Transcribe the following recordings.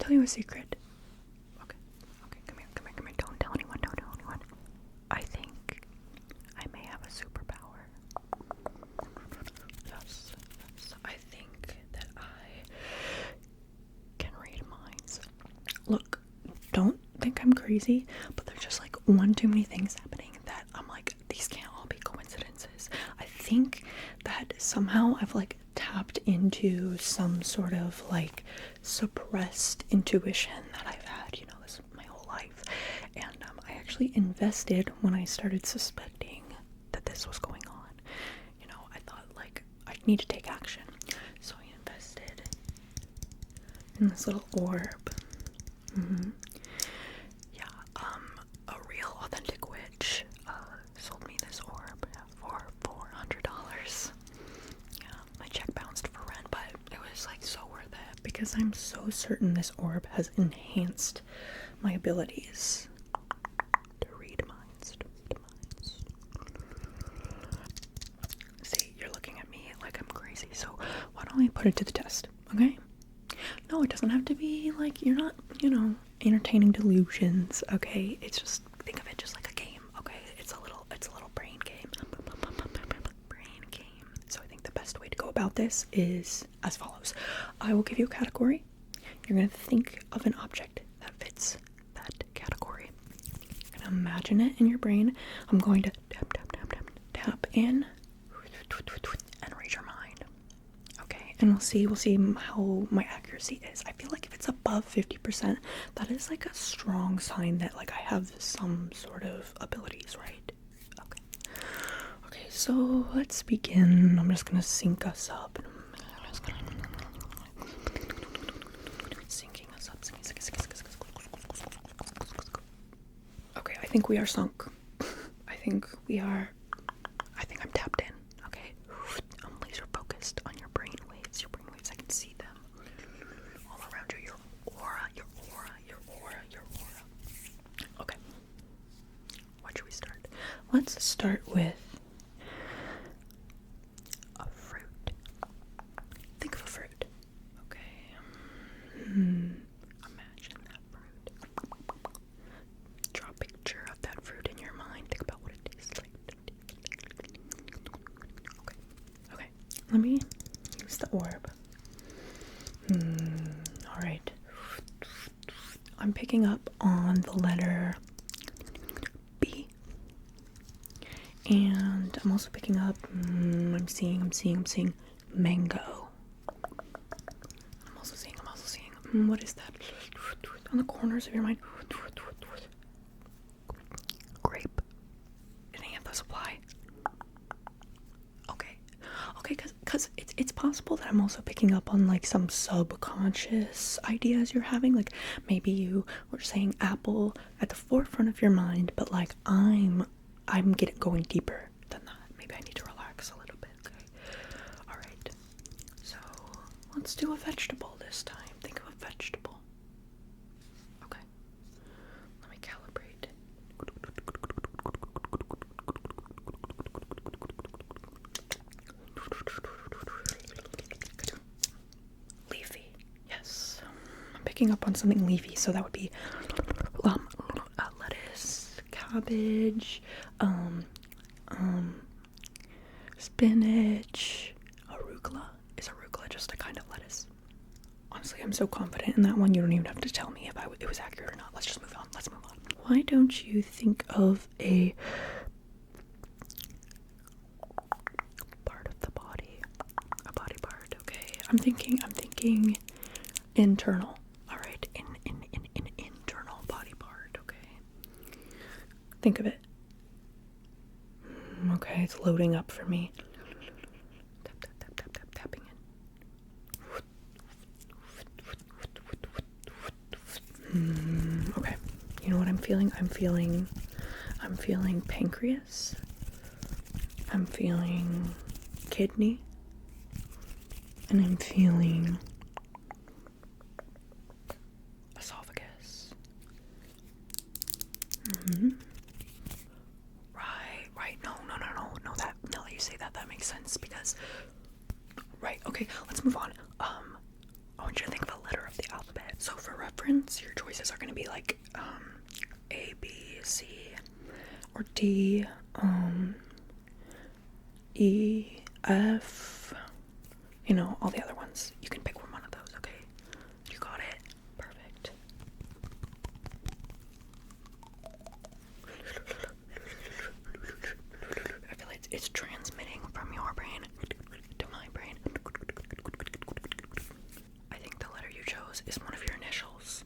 tell you a secret? Okay, come here. Don't tell anyone. I think I may have a superpower. Yes. I think that I can read minds. Look, don't think I'm crazy, but there's just like one too many things happening that I'm like, these can't all be coincidences. I think that somehow I've like tapped into some sort of like suppressed intuition that I've had, this my whole life. And I actually invested when I started suspecting that this was going on. I thought like I need to take action. So I invested in this little orb. Yeah, a real authentic witch sold me this orb for $400. Yeah, my check bounced for rent, but it was like so worth it because I'm so certain this orb has enhanced my abilities to read minds. See, you're looking at me like I'm crazy, so why don't we put it to the test, okay? No, it doesn't have to be like, you're not, entertaining delusions, okay? It's just, think of it just like a game, okay? It's a little brain game. So I think the best way to go about this is as follows. I will give you a category. You're going to think of an object that fits that category. You're going to imagine it in your brain. I'm going to tap in and read your mind. Okay, and we'll see how my accuracy is. I feel like if it's above 50%, that is like a strong sign that like I have some sort of abilities, right? Okay, so let's begin. I'm just gonna sync us up. Syncing us up. Okay, I think we are sunk. I think I'm tapped in. Okay, I'm laser focused on your brain waves. I can see them all around you. Your aura. Okay, what should we start? Let's start with a fruit. Think of a fruit. Okay. Imagine that fruit. Draw a picture of that fruit in your mind. Think about what it tastes like. Okay. Let me use the orb. Alright. I'm picking up on the letter B. And I'm also picking up, I'm seeing mango. I'm also seeing, what is that? On the corners of your mind. Grape. Did any of those apply? Okay, because it's possible that I'm also picking up on like some subconscious ideas you're having. Like maybe you were saying apple at the forefront of your mind, but like I'm going deeper than that. Maybe I need to relax a little bit. Okay, all right. So let's do a vegetable this time. Think of a vegetable. Okay, let me calibrate. Leafy, yes. I'm picking up on something leafy, so that would be lettuce, cabbage, spinach, arugula. Is arugula just a kind of lettuce? Honestly, I'm so confident in that one, you don't even have to tell me if it was accurate or not. Let's just move on. Why don't you think of a part of the body? A body part, okay. I'm thinking internal. Alright, in internal body part, okay. Think of it. Okay, it's loading up for me. Tapping in. Okay. You know what I'm feeling? I'm feeling pancreas. I'm feeling kidney. And I'm feeling esophagus. Right. No. Now that you say that makes sense because. Right. Okay. Let's move on. I want you to think of a letter of the alphabet. So for preference, your choices are going to be like A, B, C, or D, E, F, you know, all the other ones. You can pick from one of those, okay? You got it? Perfect. I feel like it's transmitting from your brain to my brain. I think the letter you chose is one of your initials.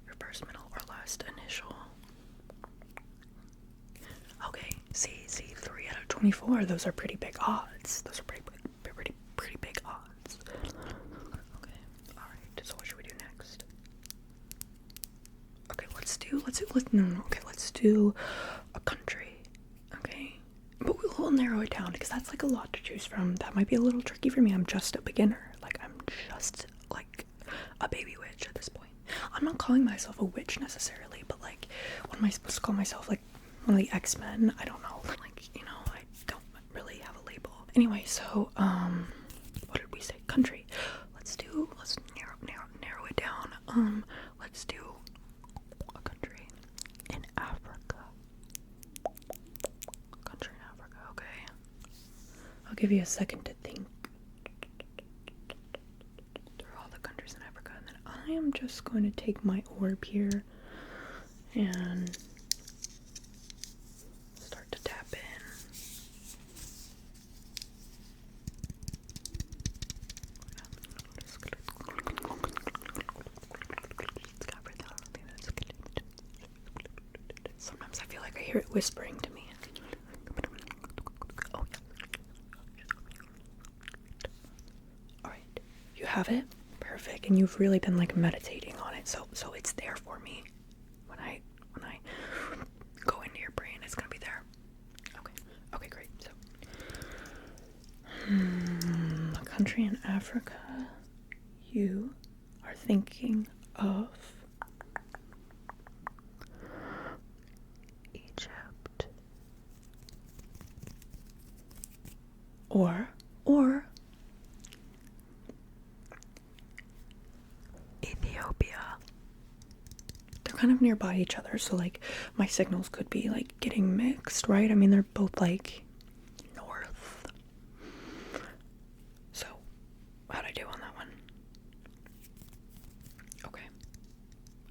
Your first, middle, or last initial. Okay, see, 3 out of 24. Those are pretty big odds. Those are pretty big odds. Okay, alright, so what should we do next? Okay, let's do a country. Okay, but we'll narrow it down because that's like a lot to choose from. That might be a little tricky for me. I'm just a beginner. Like, I'm just like a baby witch at this point. I'm not calling myself a witch necessarily, but like, what am I supposed to call myself? Like, one of the X-Men? I don't know. Like, you know, I don't really have a label. Anyway, so, what did we say? Country. Let's narrow it down. Let's do a country in Africa. Country in Africa, okay. I'll give you a second to think through all the countries in Africa, and then I am just going to take my orb here and start to tap in. Sometimes I feel like I hear it whispering to me. Oh, yeah. Alright, you have it? Perfect. And you've really been like meditating on it, so it's there for me. When I go into your brain, it's gonna be there. Okay, great. So, a country in Africa. You are thinking of Egypt or Ethiopia. They're kind of nearby each other, so like my signals could be like getting mixed, right? I mean, they're both like north. So, how'd I do on that one?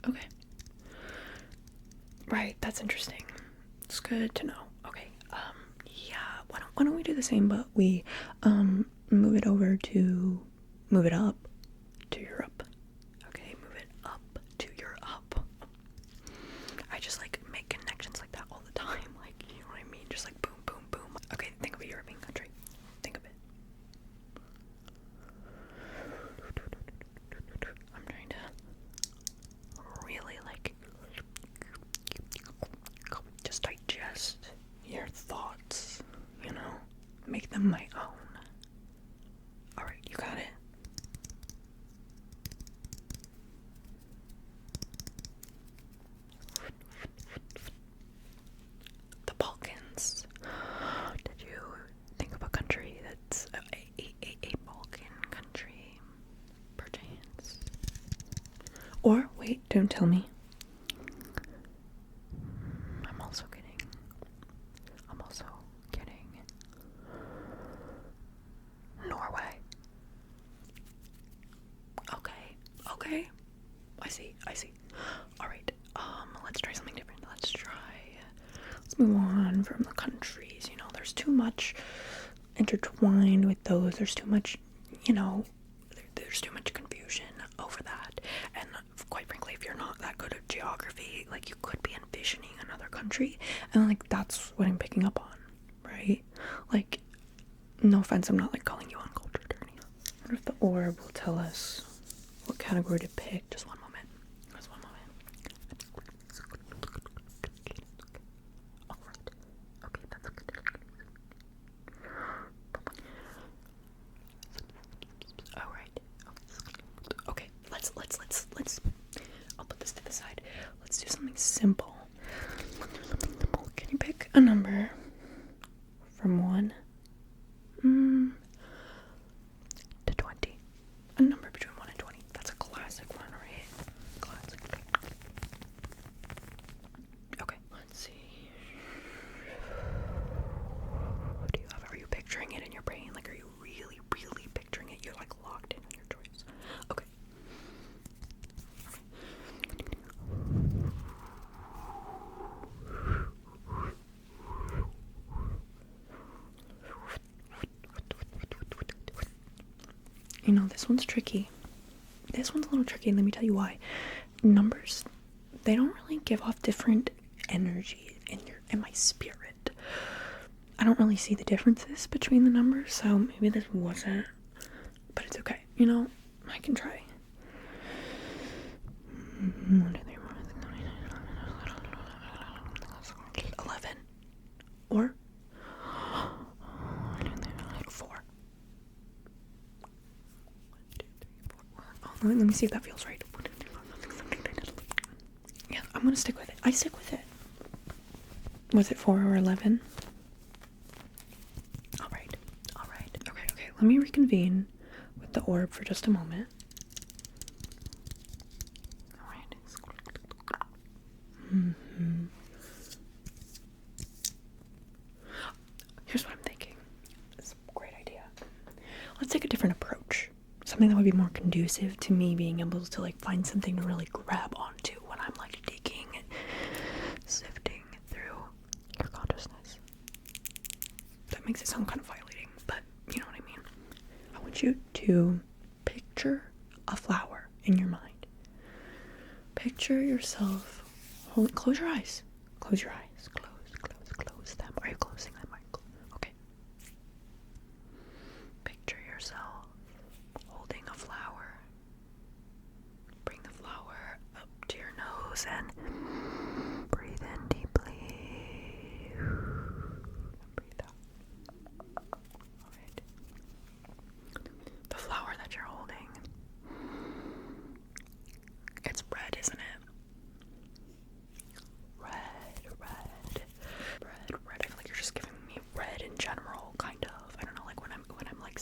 Okay. Right, that's interesting. It's good to know. Okay. Yeah, why don't we do the same, but we move it up to Europe. Okay, move it up to Europe. I just like make connections like that all the time. Like, you know what I mean? Just like boom, boom, boom. Okay, think of a European country. Think of it. I'm trying to really like just digest your thoughts, you know, make them my own. Alright, you got it. The Balkans. Did you think of a country that's a Balkan country, perchance? Or, wait, don't tell me. I'm also kidding. Norway. Okay. I see. Alright, let's try something different. Let's move on from the countries. You know, there's too much intertwined with those. There's too much, you know, there's too much confusion over that. And quite frankly, if you're not that good at geography, like, you could be envisioning another country, and like, that's what I'm picking up on, right? Like, no offense, I'm not like calling you uncultured or anything. What if the orb will tell us what category to pick? Just one moment. Alright. Okay, that's good. Alright. Okay, let's I'll put this to the side. Let's do something simple. Can you pick a number from 1 to 20? A number between 1 and 20. That's a classic one, right? You know, this one's tricky. This one's a little tricky, and let me tell you why. Numbers, they don't really give off different energy in my spirit. I don't really see the differences between the numbers, so maybe this wasn't, but it's okay. You know, I can try. 11 or 4. Oh, let me see if that feels right. Yeah, I'm gonna stick with it. I stick with it. Was it 4 or 11? Alright. Okay. Let me reconvene with the orb for just a moment. Alright. Here's what I'm thinking. It's a great idea. Let's take a different approach. Something that would be more conducive to me being able to like find something to really grab onto when I'm like digging and sifting through your consciousness. That makes it sound kind of violating, but you know what I mean. I want you to picture a flower in your mind. Picture yourself close your eyes. Close your eyes. Close them. Are you closing them? Okay. Picture yourself holding a flower. Bring the flower up to your nose and breathe in deeply. Breathe out. Alright. The flower that you're holding, it's red, isn't it? Red. I feel like you're just giving me red in general, kind of. I don't know, like when I'm like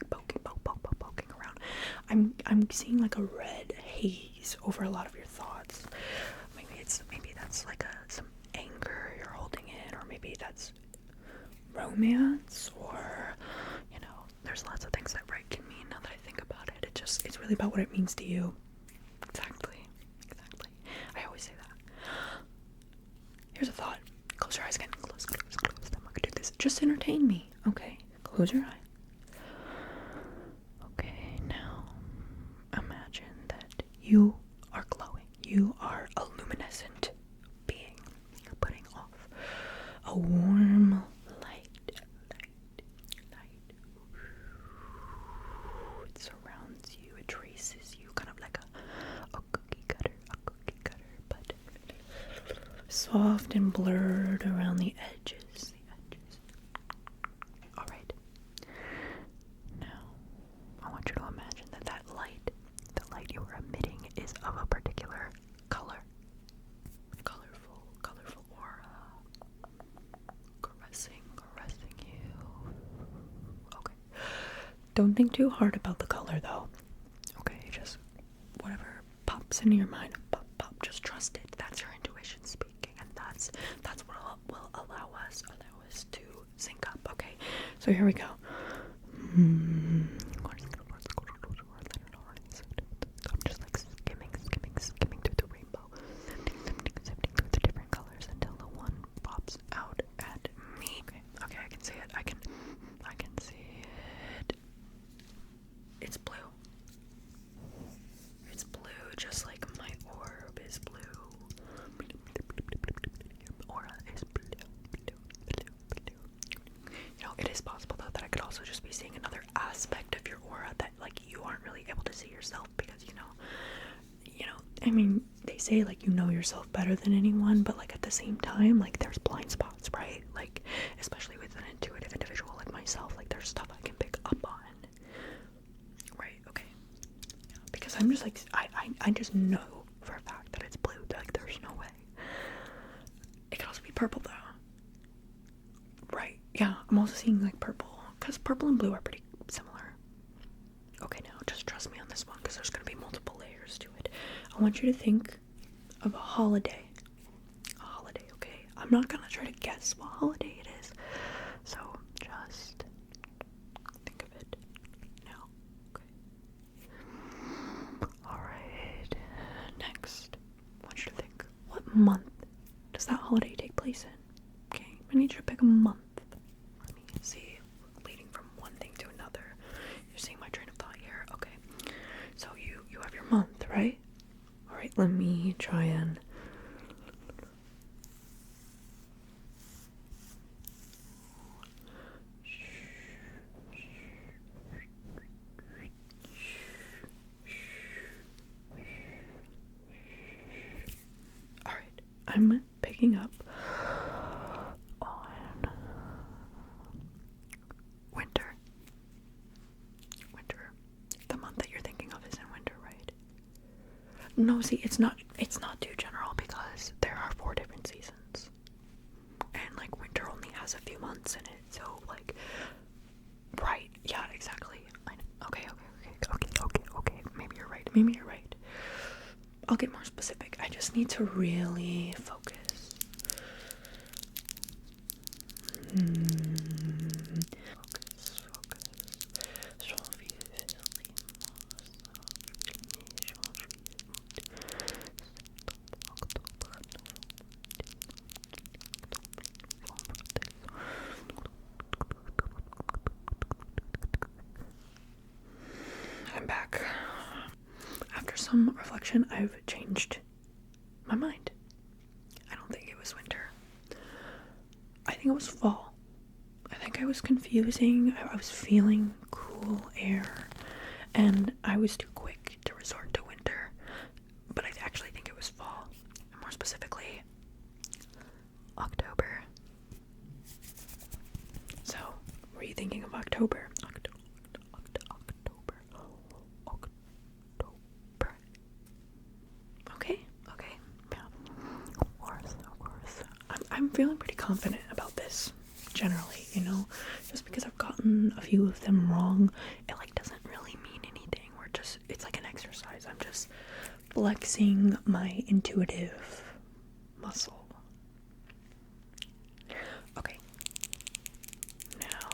poking around. I'm seeing like a red haze over a lot of your thoughts. Maybe that's like some anger you're holding in, or maybe that's romance, or you know, there's lots of things that red can mean now that I think about it. It's really about what it means to you. Exactly. I always say that. Here's a thought. Close your eyes again. Close them. I'm gonna do this. Just entertain me, okay? Close your eyes. Okay, now imagine that you are glowing. You are a luminescent being. You're putting off a warm light. It surrounds you. It traces you, kind of like a cookie cutter, but soft and blurred around the edges. Alright. Now, I want you to imagine that light, the light you are emitting, is of a particular color. Colorful aura. Caressing you. Okay. Don't think too hard about the color, though. Okay, just whatever pops into your mind, pop. Just trust it. That's your intuition speaking, and that's what will allow us to sync up. Okay, so here we go. I'm just like skimming through the rainbow, sifting through the different colors until the one pops out at me. Okay, I can see it. I can see it. It's blue. It's blue, just like my orb is blue. Your aura is blue. You know, it is possible though that I could also just be seeing another aspect of your aura that like you aren't really able to see yourself, because you know, I mean, they say like you know yourself better than anyone, but like at the same time, like there's blind spots, right? Like especially with an intuitive individual like myself, like there's stuff I can pick up on. Right, okay. Yeah, because I'm just like I just know for a fact that it's blue. Like there's no way. It could also be purple though. Right, yeah, I'm also seeing like purple, because purple and blue are pretty similar. Okay, now just trust me on this one, because there's going to be multiple layers to it. I want you to think of a holiday. Okay? I'm not going to try to guess what holiday it is. So just think of it now. Okay. Alright. Next, I want you to think, what month does that holiday take place in? Okay, I need you to pick a month. Let me see, leading from one thing to another. You're seeing my train of thought here. Let me try and alright, I'm picking up on winter. Winter. The month that you're thinking of is in winter, right? No, see, it's not too general because there are 4 different seasons. And like winter only has a few months in it, so like right, yeah, exactly. I know. Okay. Maybe you're right. I'll get more specific. I just need to really focus. I'm back. After some reflection, I've changed my mind. I don't think it was winter. I think it was fall. I think I was confusing. I was feeling cool air, and I was too quick to resort to winter. But I actually think it was fall, and more specifically, October. So, were you thinking of October? October. Okay. Yeah. Of course. I'm feeling pretty confident about this, generally, you know? Just because I've gotten a few of them wrong, it like doesn't really mean anything. It's like an exercise. I'm just flexing my intuitive muscle. Okay. Now,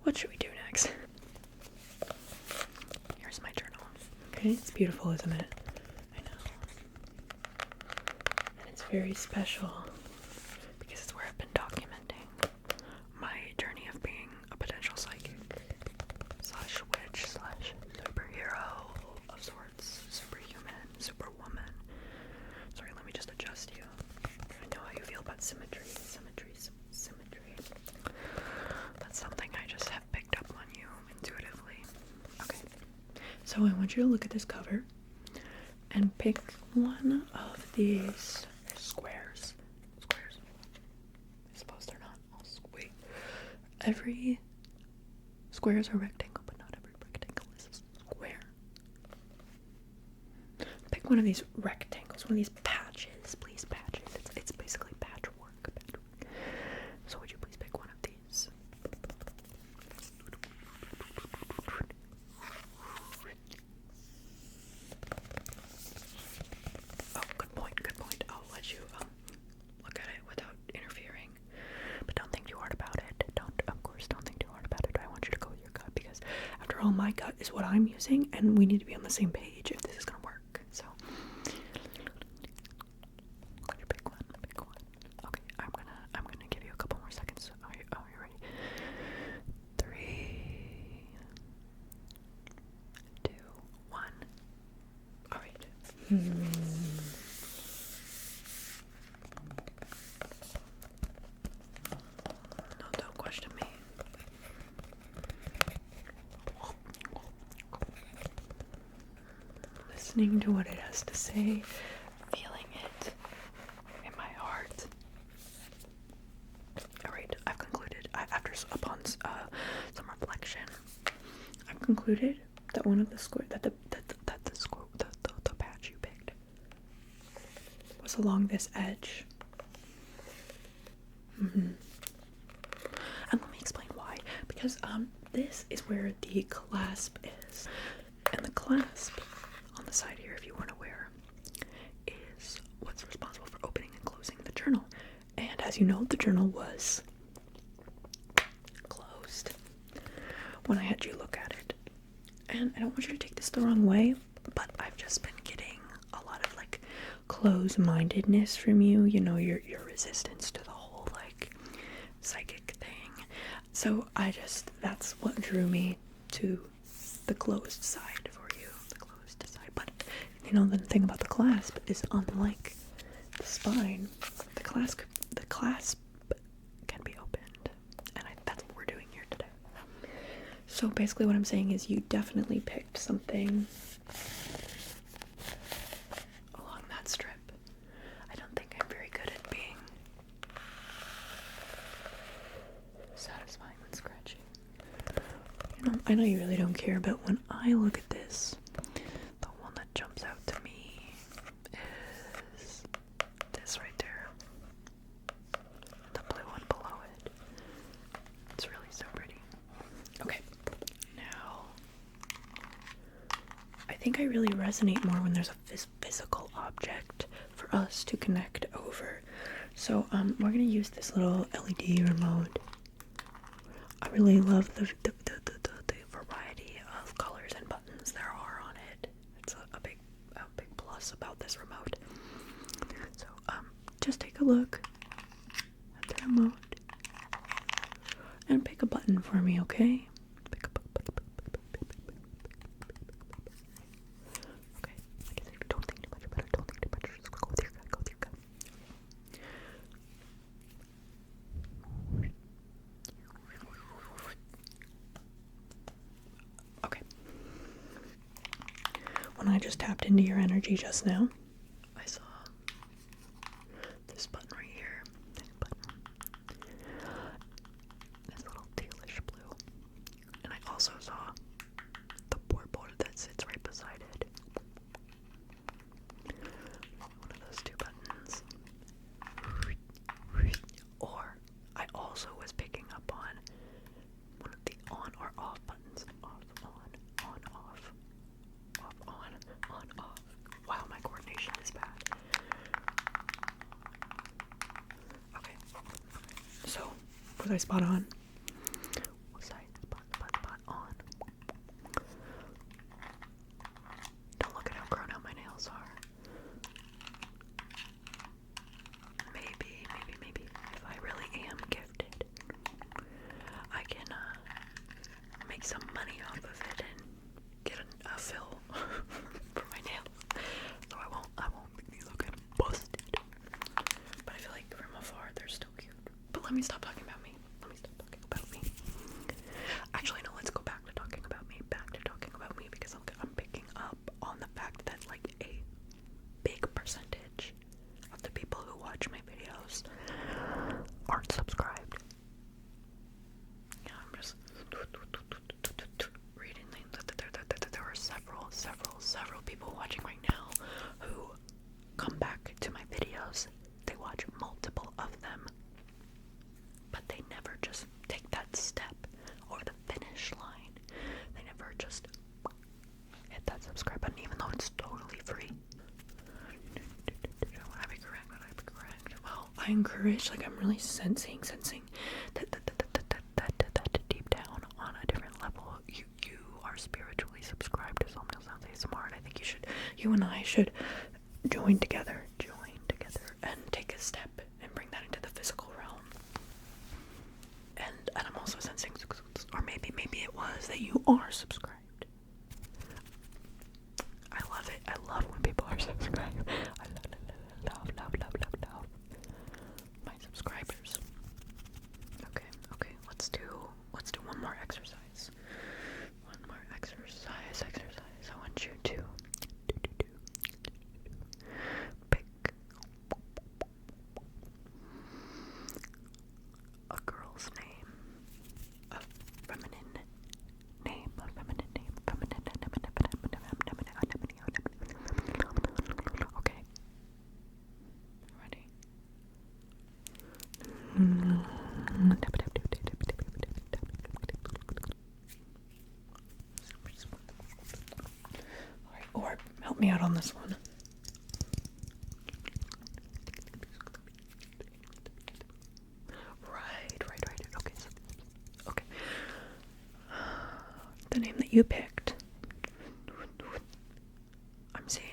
what should we do next? Here's my journal. Okay, it's beautiful, isn't it? I know. And it's very special because it's where I've been documenting my journey of being a potential psychic slash witch slash superhero of sorts, superhuman, superwoman. Sorry, let me just adjust you. I know how you feel about symmetry. That's something I just have picked up on you intuitively. Okay, so I want you to look at this cover and pick one of these squares. I suppose they're not all square. Every square is a rectangle, but not every rectangle is a square. Pick one of these rectangles, one of these patches, please. Patches. It's basically patchwork. So would you please pick one of these? Oh, good point. I'll let you look at it without interfering. But don't think too hard about it. Of course, don't think too hard about it. I want you to go with your gut because after all, my gut is what I'm using and we need to be on the same page if this is gonna work. So pick one. Okay, I'm gonna give you a couple more seconds. Are you ready? 3, 2, 1. Alright. No, don't question me. Listening to what it has to say, feeling it in my heart. Alright, I've concluded. Upon some reflection, I've concluded that one of the square that the patch you picked was along this edge. And let me explain why. Because this is where the clasp is, and the clasp on the side here, if you weren't aware, is what's responsible for opening and closing the journal. And as you know, the journal was closed when I had you look at it. And I don't want you to take this the wrong way, but I've just been getting a lot of like close-mindedness from you, you know, your resistance to the whole like psychic thing. So that's what drew me to the closed side for you, the closed side. But you know, the thing about the clasp is, unlike the spine, the clasp can be opened, and that's what we're doing here today. So basically what I'm saying is you definitely picked something along that strip. I don't think I'm very good at being satisfying when scratching. You know, I know you really don't care, but when I look at this, the one that jumps out to me is this right there. The blue one below it. It's really so pretty. Okay, now I think I really resonate more when there's a physical object for us to connect over. So we're gonna use this little LED remote. I really love the variety of colors and buttons there are on it. It's a big plus about this remote. So just take a look at the remote and pick a button for me, okay? Pick a okay. Like I said, don't think too much about it. Don't think too much. Just go with your gut. Go with your gut. Okay. When I just tapped into your energy just now, I saw this button right here. This button. This little tealish blue. And I also saw the purple that sits right beside it. One of those two buttons. Or I also was picking up on one of the on or off buttons. Off, on, off. Off, on, off. Wow, my coordination is bad. Okay. So, was I spot on? Was I spot on? Don't look at how grown out my nails are. Maybe, if I really am gifted, I can make some money off of it and get a fill for my nails. So I won't be looking busted. But I feel like from afar they're still cute. But let me stop talking about me. Actually, no, let's go back to talking about me. Because I'm picking up on the fact that like a big percentage of the people who watch my videos aren't subscribed. Yeah, I'm just reading that there are several people watching right now who come back to my videos. They watch multiple of them, but they never just take that step or the finish line. They never just hit that subscribe button, even though it's totally free. Would I be correct? Well, I encourage, like, I'm really sensing that deep down on a different level, you are spiritually subscribed to Something Sounds ASMR, and I think you and I should join together and take a step and bring that into the physical realm. And I'm also sensing, or maybe it was that you are subscribed. I love it. I love when people are subscribed. I love my subscribers. Okay, let's do one more exercise. I want you to pick a girl's name, a feminine name. Okay. Ready? Alright, or help me out on this one. Right. Okay. The name that you picked, I'm seeing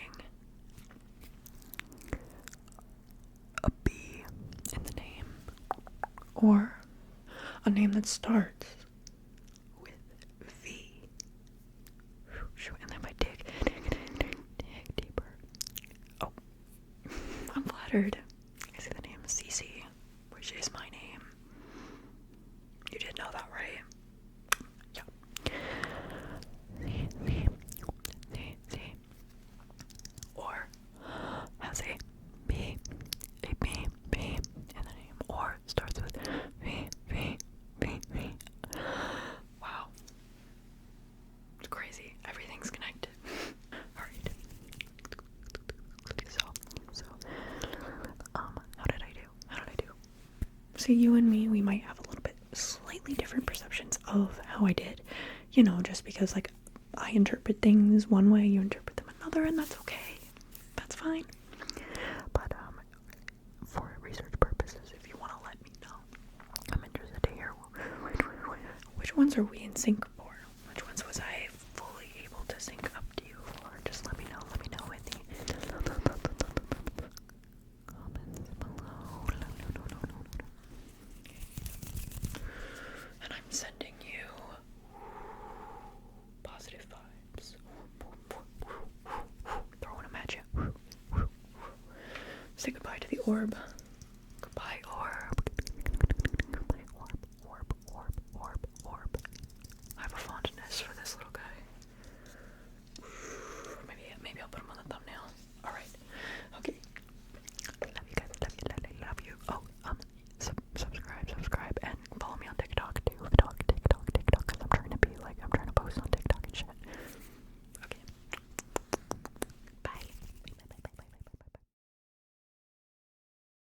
a B in the name, or a name that starts with V. And then if I dig deeper, flattered. I see the name Cece, which is my name. You did know that, right? Yeah. C. Or has a B, in the name, or starts with V. Wow. It's crazy. Everything's connected. Alright. How did I do? See, you and me, we might have a little bit slightly different perceptions of how I did. You know, just because, like, I interpret things one way, you interpret them another, and that's okay. That's fine. But, for research purposes, if you want to let me know, I'm interested to hear which ones are we in sync for? Which ones was I fully able to sync up to you for? Just let me know in the comments below. And I'm sending you positive vibes. Throwing them at you. Say goodbye to the orb.